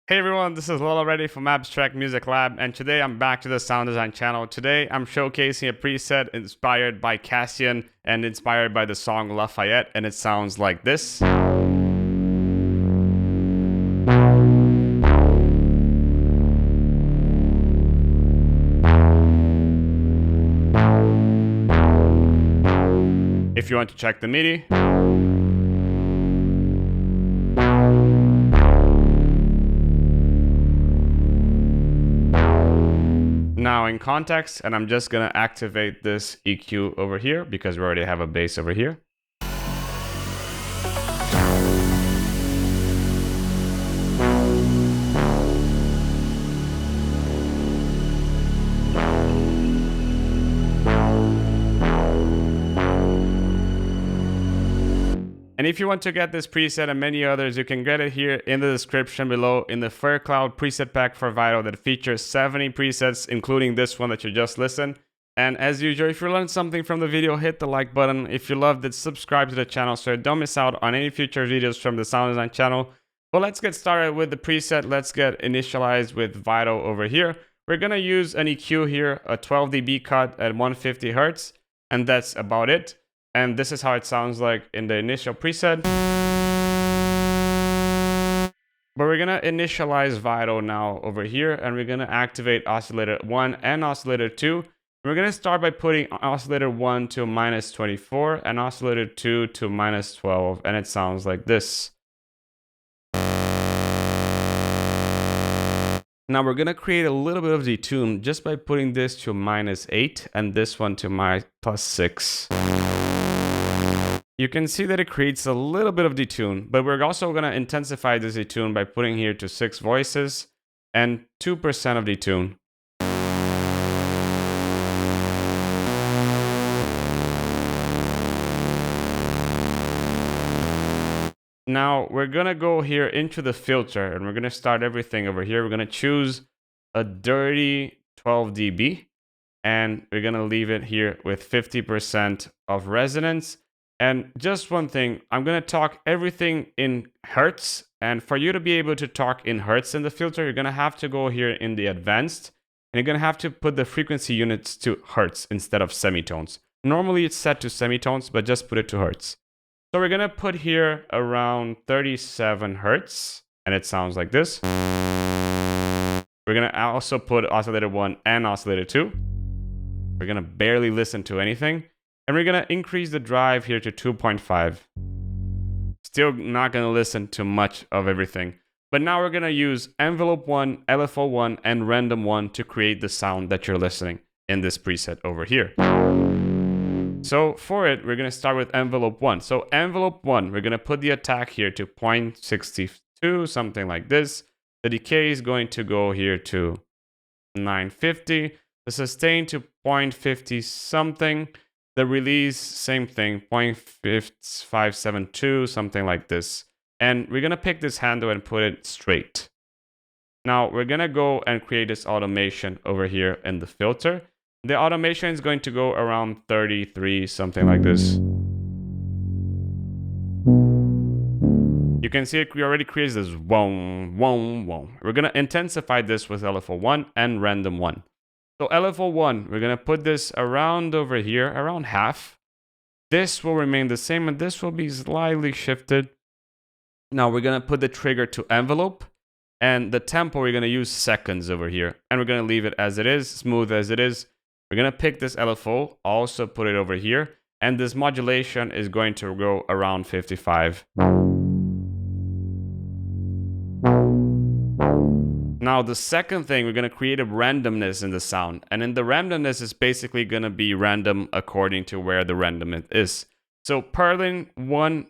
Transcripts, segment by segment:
Hey everyone, this is Lola Reddy from Abstract Music Lab, and today I'm back to the sound design channel. Today I'm showcasing a preset inspired by Cassian and inspired by the song Lafayette, and it sounds like this. If you want to check the MIDI. Now in context, and I'm just gonna activate this EQ over here because we already have a bass over here. And if you want to get this preset and many others, you can get it here in the description below in the FAVOURITE preset pack for Vital that features 70 presets, including this one that you just listened. And as usual, if you learned something from the video, hit the like button. If you loved it, subscribe to the channel so you don't miss out on any future videos from the sound design channel. But let's get started with the preset. Let's get initialized with Vital over here. We're gonna use an EQ here, a 12 dB cut at 150 Hz, and that's about it. And this is how it sounds like in the initial preset. But we're gonna initialize Vital now over here, and we're gonna activate oscillator 1 and oscillator 2. We're gonna start by putting oscillator 1 to -24 and oscillator 2 to -12, and it sounds like this. Now we're gonna create a little bit of detune just by putting this to -8 and this one to +6. You can see that it creates a little bit of detune, but we're also going to intensify this detune by putting here to 6 voices and 2% of detune. Now we're going to go here into the filter and we're going to start everything over here. We're going to choose a dirty 12 dB and we're going to leave it here with 50% of resonance. And just one thing, I'm going to talk everything in hertz. And for you to be able to talk in hertz in the filter, you're going to have to go here in the advanced. And you're going to have to put the frequency units to hertz instead of semitones. Normally it's set to semitones, but just put it to hertz. So we're going to put here around 37 hertz. And it sounds like this. We're going to also put oscillator 1 and oscillator 2. We're going to barely listen to anything. And we're going to increase the drive here to 2.5. Still not going to listen to much of everything. But now we're going to use envelope 1, LFO 1, and random 1 to create the sound that you're listening in this preset over here. So for it, we're going to start with envelope 1. So envelope 1, we're going to put the attack here to 0.62, something like this. The decay is going to go here to 950. The sustain to 0.50 something. The release, same thing, 0.572, something like this. And we're going to pick this handle and put it straight. Now, we're going to go and create this automation over here in the filter. The automation is going to go around 33, something like this. You can see it already creates this wong, wong, wong. We're going to intensify this with LFO 1 and random 1. So LFO 1, we're going to put this around over here, around half. This will remain the same, and this will be slightly shifted. Now we're going to put the trigger to envelope, and the tempo we're going to use seconds over here. And we're going to leave it as it is, smooth as it is. We're going to pick this LFO, also put it over here, and this modulation is going to go around 55. Now, the second thing, we're going to create a randomness in the sound. And in the randomness is basically going to be random according to where the randomness is. So purling 1/2.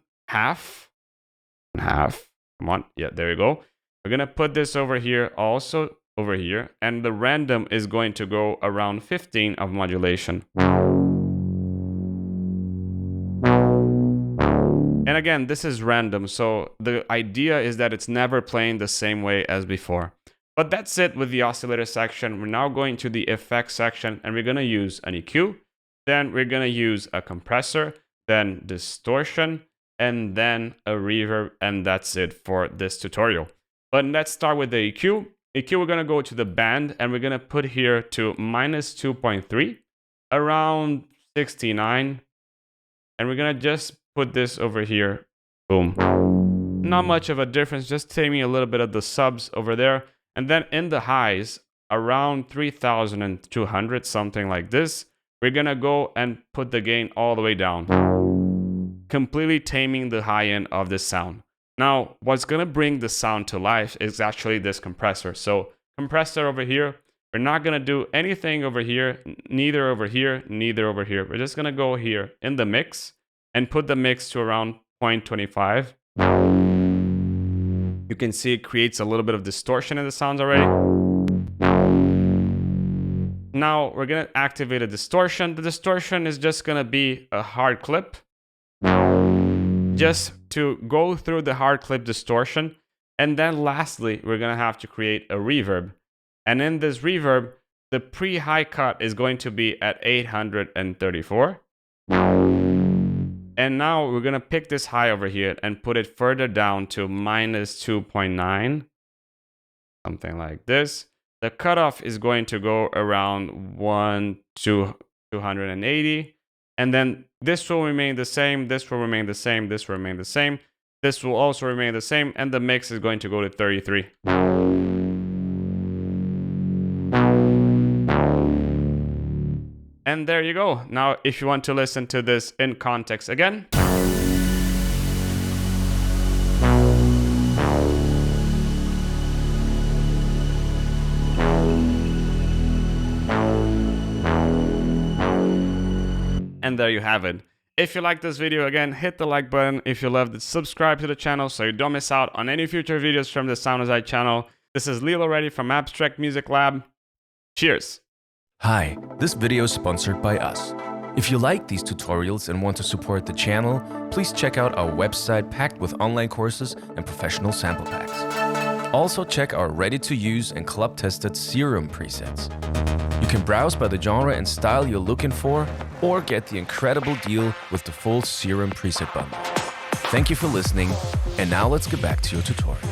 Come on. Yeah, there you go. We're going to put this over here, also over here. And the random is going to go around 15 of modulation. And again, this is random. So the idea is that it's never playing the same way as before. But that's it with the oscillator section. We're now going to the effects section and we're going to use an EQ. Then we're going to use a compressor, then distortion, and then a reverb. And that's it for this tutorial. But let's start with the EQ. EQ, we're going to go to the band, and we're going to put here to -2.3, around 69. And we're going to just put this over here. Boom. Not much of a difference, just taming a little bit of the subs over there. And then in the highs, around 3,200, something like this, we're going to go and put the gain all the way down, completely taming the high end of this sound. Now, what's going to bring the sound to life is actually this compressor. So compressor over here, we're not going to do anything over here, neither over here, neither over here. We're just going to go here in the mix and put the mix to around 0.25. You can see it creates a little bit of distortion in the sounds already. Now we're going to activate a distortion. The distortion is just going to be a hard clip, just to go through the hard clip distortion. And then lastly, we're going to have to create a reverb. And in this reverb, the pre-high cut is going to be at 834. And now we're going to pick this high over here and put it further down to -2.9, something like this. The cutoff is going to go around 280. And then this will remain the same, this will remain the same, this will remain the same. This will also remain the same, and the mix is going to go to 33. And there you go. Now, if you want to listen to this in context again. And there you have it. If you like this video, again, hit the like button. If you loved it, subscribe to the channel so you don't miss out on any future videos from the Sound Design channel. This is Lilo Reddy from Abstract Music Lab. Cheers! Hi, this video is sponsored by us. If you like these tutorials and want to support the channel, please check out our website packed with online courses and professional sample packs. Also check our ready-to-use and club-tested Serum presets. You can browse by the genre and style you're looking for, or get the incredible deal with the full Serum preset bundle. Thank you for listening, and now let's get back to your tutorial.